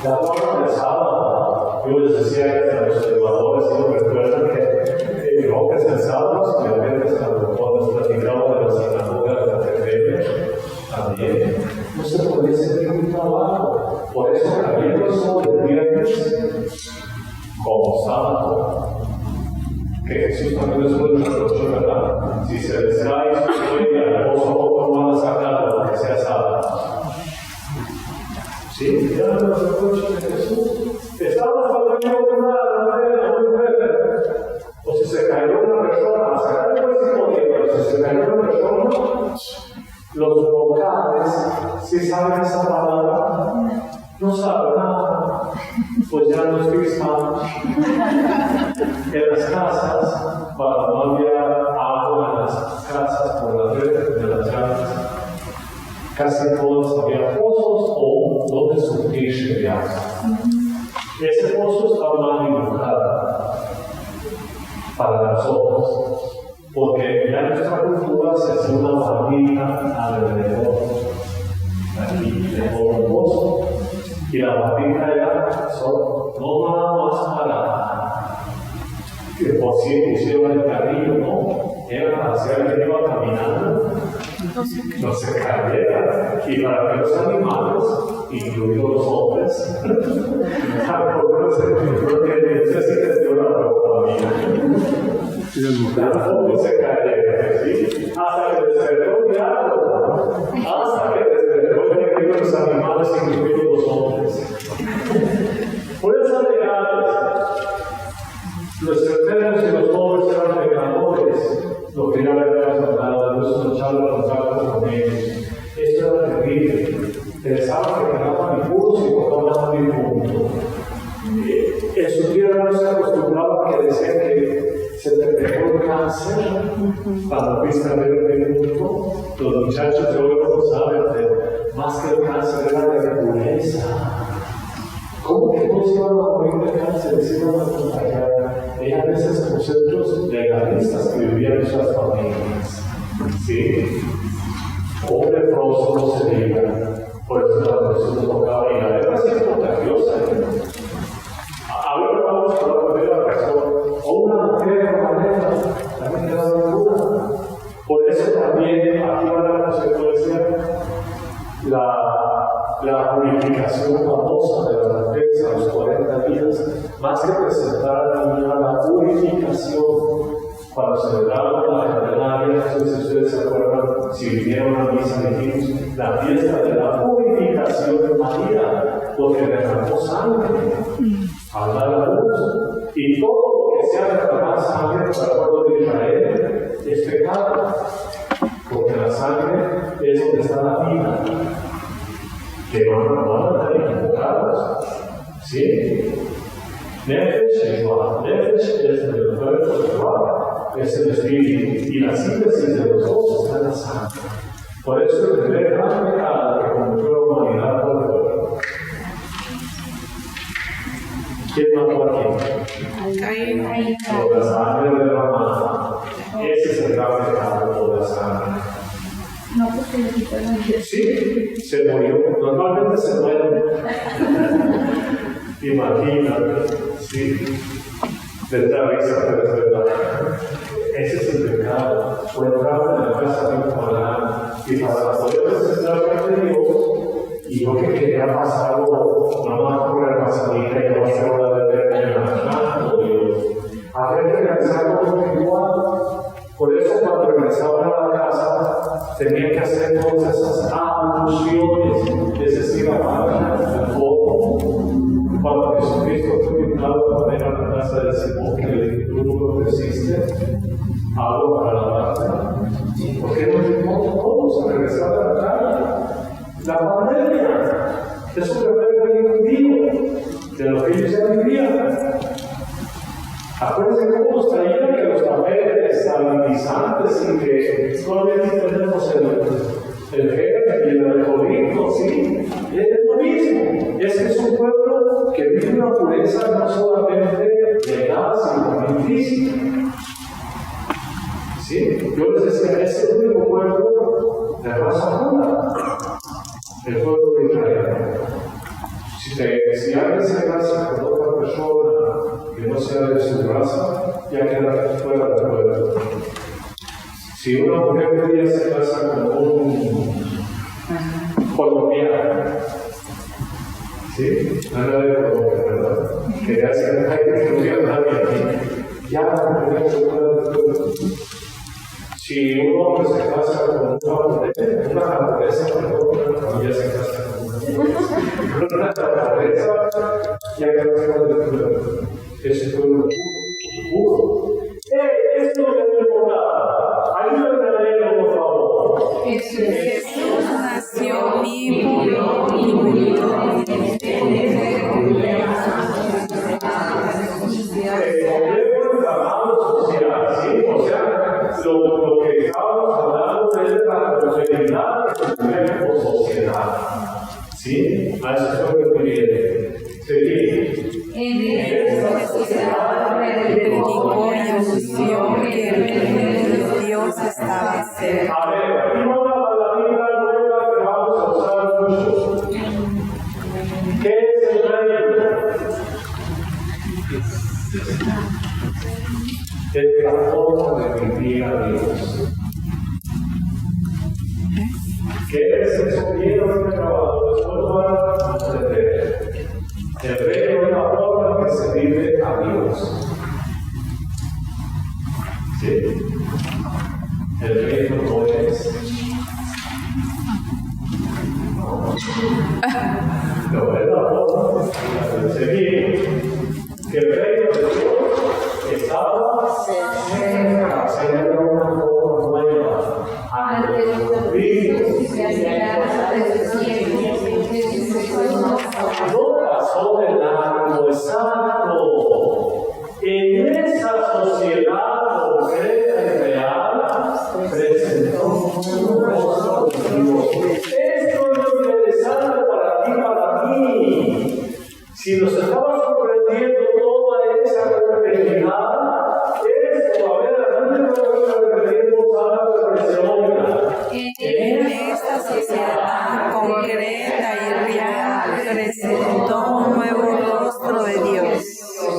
La forma del sábado, yo les decía que a los observadores siempre recuerdan que rompes el sábado, si le metes cuando platicamos de la sinagoga de la Tefele, también no se podía seguir un trabajo. Por eso también no son de viernes como sábado. Que Jesús también les puede reprochar, ¿verdad? Si se les trae su historia, poco a poco no van a sacar lo que sea sábado. Sí, ya no los reproches de Jesús. Estamos hablando de una manera muy breve. O si se cayó una persona, sacar el próximo día, pero si se cayó una persona, los locales, si saben esa palabra, no saben nada, pues ya no estoy hispano. En las casas, cuando no había agua en las casas por las redes de las llaves, casi todos había pozos o donde surtirse de agua. Ese pozo estaba mal dibujado para nosotros, porque ya en nuestra cultura se hace una barriga alrededor. Aquí dejó un pozo y la barriga era solo, no nada más para que por si pusieron el carril, no, era para hacer que iba caminando, no se cayera, y para que los animales, incluidos los hombres, tampoco necesiten de una ropa tampoco se cayera, ¿sí? Hasta que despertó el diablo, hasta que despertó el de los animales, incluidos los hombres. Por esas edades, los terceros y los pobres eran pecadores, lo que ya habíamos hablado, de los echado contacto con ellos. Esto era terrible. Pensaban que quedaban impuros y tocaban impuros. En su tierra no se acostumbraba a que decían que se te pegó el cáncer cuando fuiste a ver el mundo. Los muchachos de hoy no saben, pero más que el cáncer era la pureza. ¿Cómo que no se iban a morir de cáncer? Se iban a contagiar. Eran esos conceptos legalistas que vivían esas familias. ¿Sí? Un leproso no se diga. Por eso la persona tocaba y la lepra sí es contagiosa. Ahora vamos a hablar de la persona. O una mujer de manera también queda cura. Por eso también aquí va la consecuencia la purificación famosa de la defensa a los 40 días, más que presentar la purificación cuando celebraban la Candelaria. Entonces, ustedes se acuerdan, si vinieron a misa, dijimos la fiesta de la purificación de María, porque derramó sangre a dar la luz, y todo lo que sea derramar sangre para el pueblo de Israel es pecado, porque la sangre es donde está la vida. Que no van a estar equivocados. ¿Sí? Nefesh es el cuerpo de Jehová, es el espíritu, y la síntesis de los dos está en la sangre. Por eso el primer gran pecado que cometió la humanidad fue el cuerpo. ¿Quién mató a quién? Caín. Por la sangre derramada. Ese es el gran pecado por la sangre. No, porque le quitó la vida. Sí, se murió. Normalmente se muere. Imagínate, sí. De esta risa, pero es verdad. Ese es el pecado. Fue entrar en la casa de un Abraham. Y para poder presentar de Dios, y no que quería pasar algo, no va a correr pasadita y no va a ser hora de ver en la casa de Dios. Había que regresar con lo igual. Por eso cuando regresaban a la casa, tenían que hacer todas esas abluciones, es decir, apagar el fuego. Cuando Jesucristo fue invitado a comer a la casa de Simón, que le dijo, tú no ofreciste algo para lavarte. ¿Por qué no dimos todos a regresar a la calle? La pandemia es un reflejo judío de lo que ellos ya vivían. Acuérdense cómo nos traían que los papeles sanitizantes y que solamente tenemos el gel y el alcoholito, ¿sí? Es lo mismo. Es un pueblo que vive una pureza no solamente legal, sino también física. ¿Sí? Yo les decía, es es el único pueblo de raza pura, el pueblo de Israel. Si alguien se casa con otra persona que no sea de su raza, ya queda fuera del pueblo. Si una mujer judía se casa con un colombiano, ¿sí? Nada de Colombia, ¿verdad? Que ya se hay que estudiar nadie aquí. Ya la mujer se fuera del pueblo. Si un hombre se casa con una japonesa, perdón, ya se casa con una japonesa, ya queda fuera del pueblo. Ese pueblo puro. Esto es lo importante. Ayúdame a leerlo, por favor. Jesús nació vivo y murió. Lo que estábamos hablando es de la prosperidad de la sociedad. ¿Sí? A eso es lo que quiere. Seguir. En esta sociedad Predicó y anunció que el reino de Dios estaba cerca. A ver, aquí va una palabrita nueva que vamos a usar mucho. ¿Qué es el reino? Es la forma de vivir a Dios. ¿Qué es eso? Quiero que trabajo. Después van a entender. El reino es la forma que se vive a Dios. ¿Sí? El reino no es. No es la forma de seguir. Que el reino de Dios estaba cerca, sería una forma nueva. ante los servicios y alianzas de los cielos, No pasó de largo, exacto. En esa sociedad concreta y real, presentó un rostro de Dios. Esto es lo interesante para ti, para mí. Si nos estaba sorprendiendo toda esa complejidad, esto, a ver, a mí me referimos a la reflexión. En esta sociedad concreta y real presentó un nuevo rostro de Dios.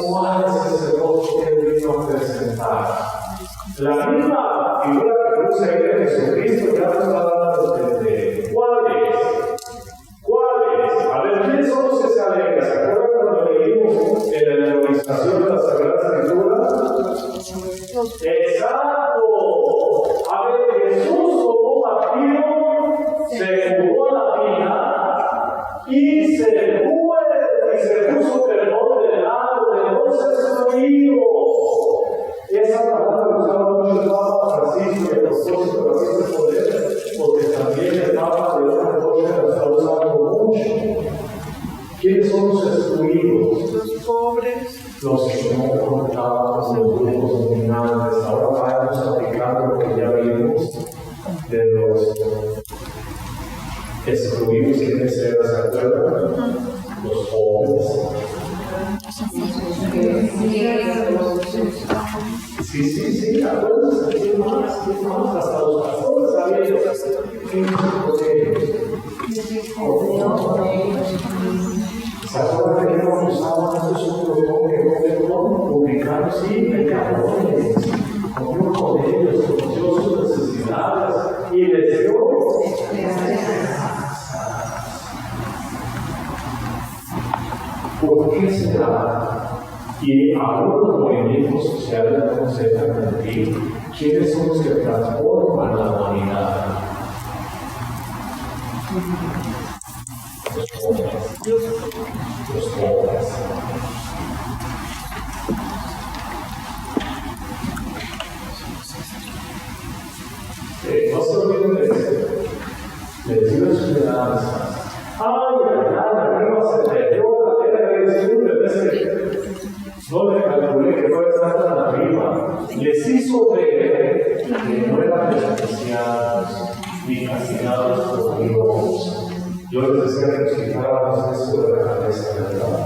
¿Cuál es ese rostro que vino a presentar? La misma figura que usa ahí de Jesucristo ya nos está dando a entender. ¿Cuál es? ¿Cuál es? A ver, ¿quiénes son los que se alegran? ¿Se acuerdan cuando leímos en la memorización de la Sagrada Escritura? ¡Exacto! A ver, Jesús como un partido se jugó la vida y se fue y se puso perdón del lado de los excluidos. Esa palabra usaba mucho el Papa Francisco y el propósito de poder, porque también el Papa de otra cosa lo está usando mucho. ¿Quiénes son los excluidos? Los pobres. Los que no contaban con los grupos dominantes. Ahora vamos aplicando lo que ya vimos de los excluidos. ¿Quiénes eran? ¿Se acuerdan? Los pobres. Sí, acuérdense, ¿qué más? Hasta los pastores sabían ¿qué hizo con ellos? ¿Se acuerdan que no usaban esos protocolo publicaron? Sí, pecadores, comió con ellos, conoció sus necesidades y les dio ¿por qué será? Y aún los movimientos sociales no se dejan mentir. ¿Quiénes son los que transforman la humanidad? Los pobres. Los pobres. No se olviden de esto. Les digo sus esperanzas. Arriba se perdió la tela de no le calculé que fuera a estar tan arriba. Les hizo ver que no eran despreciados ni castigados por Dios. Yo les decía que nos quitáramos eso de la cabeza, ¿verdad?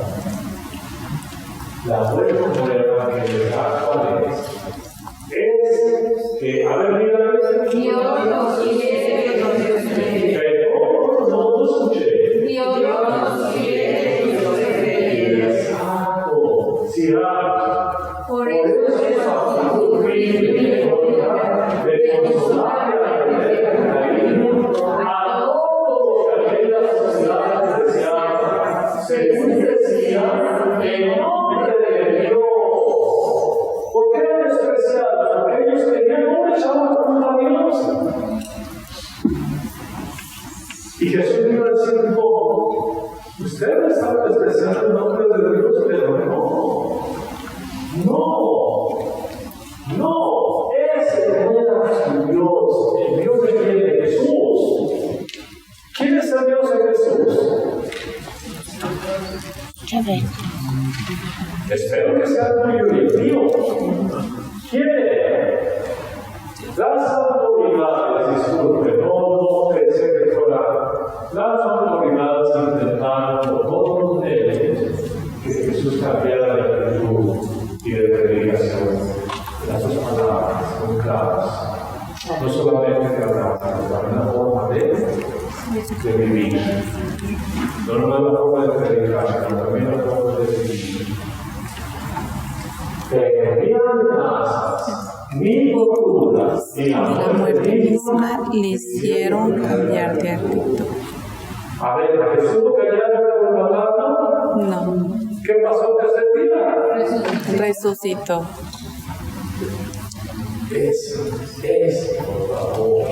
La buena nueva que les da, ¿cuál es? Es que, a ver, mira, Dios Y Jesús vino a decir, no, ustedes están despreciando el nombre de Dios, pero no, ese no era su Dios, el Dios de Jesús. ¿Quién es el Dios de Jesús? Espero que sea tuyo y el mío. ¿Quién era? Las autoridades, disculpe, no pensé que fuera. Las autoridades intentaron por todos los medios que Jesús cambiara de actitud y de predicación. Las dos palabras son claras. No solamente que hablar, sino también la forma de vivir. No la forma de predicar, sino también la forma de vivir. Ni amenazas, ni torturas, ni La muerte misma le hicieron cambiar de actitud. A ver, ¿a Jesús lo callaron por matarlo? No. ¿Qué pasó en ese día? Resucitó. Eso, por favor.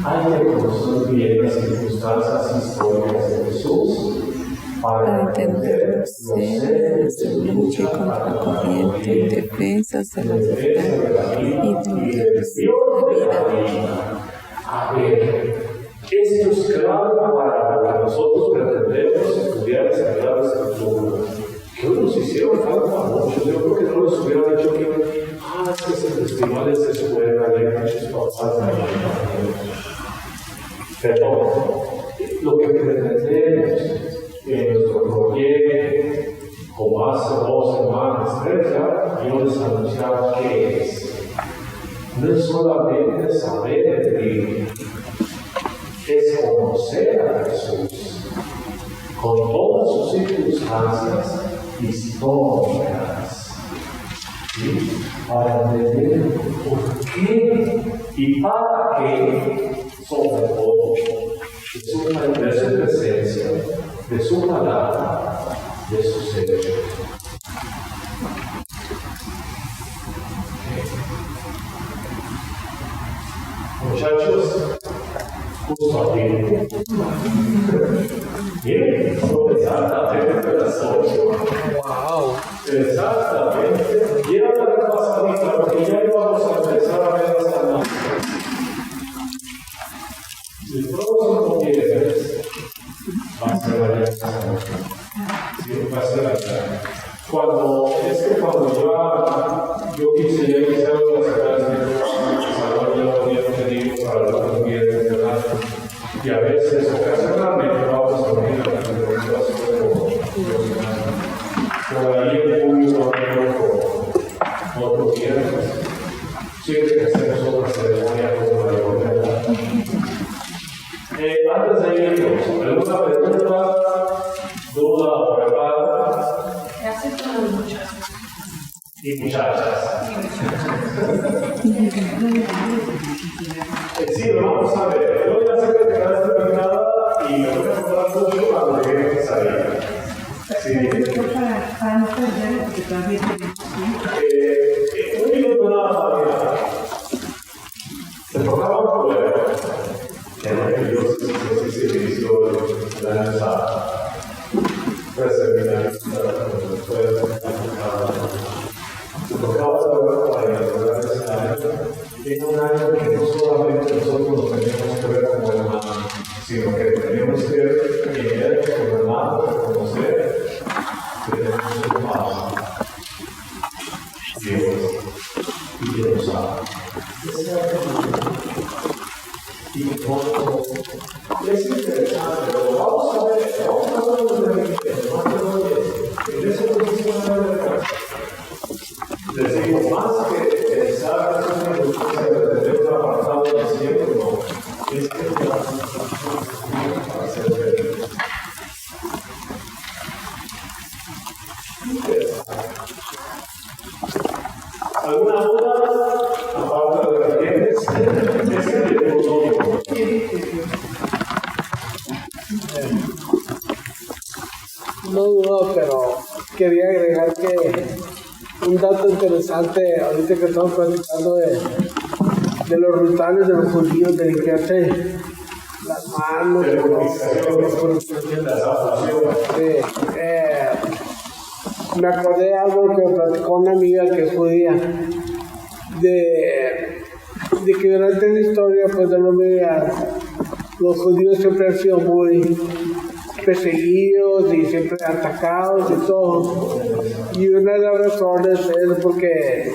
Hay que conocer bien las circunstancias históricas de Jesús para entender los seres de lucha contra la corriente y defensas de la vida y de Dios de la vida. A ver, esto es claro para lo que nosotros pretendemos estudiar y sacar las escrituras. Que hoy nos hicieron falta muchos. Yo creo que no les hubiera dicho que es que ese festival es de escuela y hay muchos papás de la Pero lo que pretendemos en nuestro proyecto, como hace 2 semanas, 3 ya, yo les anunciaba que es. No es solamente saber de Biblia, es conocer a Jesús con todas sus circunstancias históricas, ¿sí? Para entender por qué y para qué, sobre todo, de su presencia, de su palabra, de sus hechos. Muchachos, justo aquí. Bien, exactamente las 8. Wow. Exactamente. Quiero dar una pasadita porque ya íbamos a empezar a ver las análisis. El próximo viernes va a ser allá. Sí, va a ser allá. Cuando yo quise ya iniciar las clases, ahora ya lo había pedido para los viernes de la y a veces ocasionalmente vamos a unir a las preguntas por ahí en julio otro viernes. Siempre que hacemos otra ceremonia como la de Borrella. Antes de irnos, ¿alguna pregunta, duda o preparada? Y muchachas. Sí, lo vamos a ver. Yo ya sé que te quedaste terminada y me voy a acordar mucho cuando llegue que salir. Sí. Un minuto nada más, mira. Se tocaba un problema. En el que Dios se inició el año pasado. Fue seminarista, fue se tocaba trabajar para inaugurar ese año. En un año que no solamente nosotros nos teníamos que ver como hermanos, sino que teníamos que ver como hermanos, reconocer que tenemos un Padre, Dios, y que nos ama. Y como es interesante, pero vamos a ver los religios, no en ese principio de la casa. Les digo, más que pensar que es una justicia de tener un apartado de cielo, no, es que la para ser feliz. ¿Alguna duda? Aparte de las clientes, es que le digo No dudo, pero quería agregar que un dato interesante, ahorita que estamos platicando de los rituales de los judíos, de limpiarse las manos, me acordé de algo que me platicó una amiga que es judía, de que durante la historia pues, de la humanidad, los judíos siempre han sido muy perseguidos y siempre atacados y todo. Y una de las razones es porque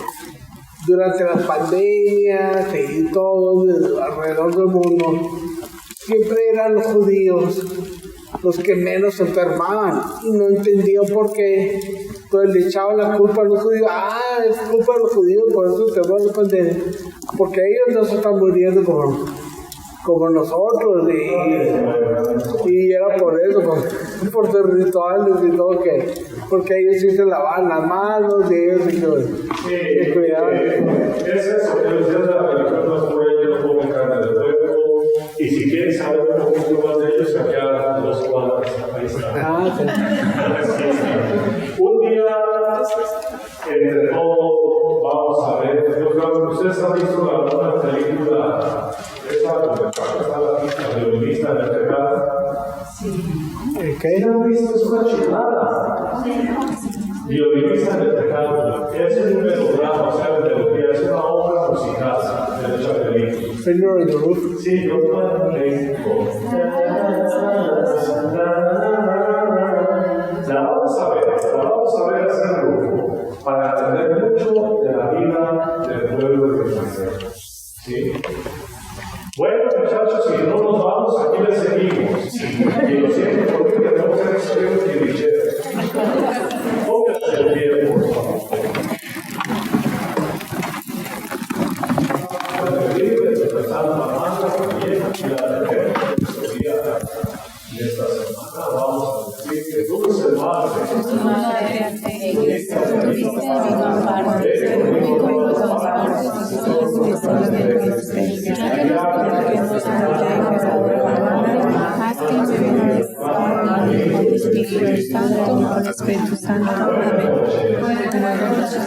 durante las pandemias y todo alrededor del mundo, siempre eran los judíos los que menos se enfermaban y no entendían por qué. Entonces le echaban la culpa a los judíos. Es culpa de los judíos, por eso se van a pandemia. Porque ellos no se están muriendo como nosotros. Y era por eso, por sus rituales y todo, porque ellos sí se lavaban las manos y ellos se cuidaban. Es eso, que les da la religión más pura y no comen carne de puerco. Y si quieren saber un poquito más de ellos, acá 2 cuadras, ahí está. Un día, entre todos, vamos a ver, yo creo que ustedes han visto una película, esa donde está la pista violinista del pecado. Sí. ¿Qué? ¿Han visto? Es una chulada. Violinista del pecado. Es un melodrama, o sea, es una obra musical de esa película. Fiddler in the Roof. Sí, yo la vamos a ver hacer grupo para aprender mucho de la vida del pueblo de Israel. ¿Sí? Bueno, muchachos, si no nos vamos, aquí les seguimos. Y lo siento porque tenemos que recibir un cliché. Pónganse el pie, por favor. Y esta semana vamos a decir que dulce madre. Espíritu Santo. Amén. Buenas noches.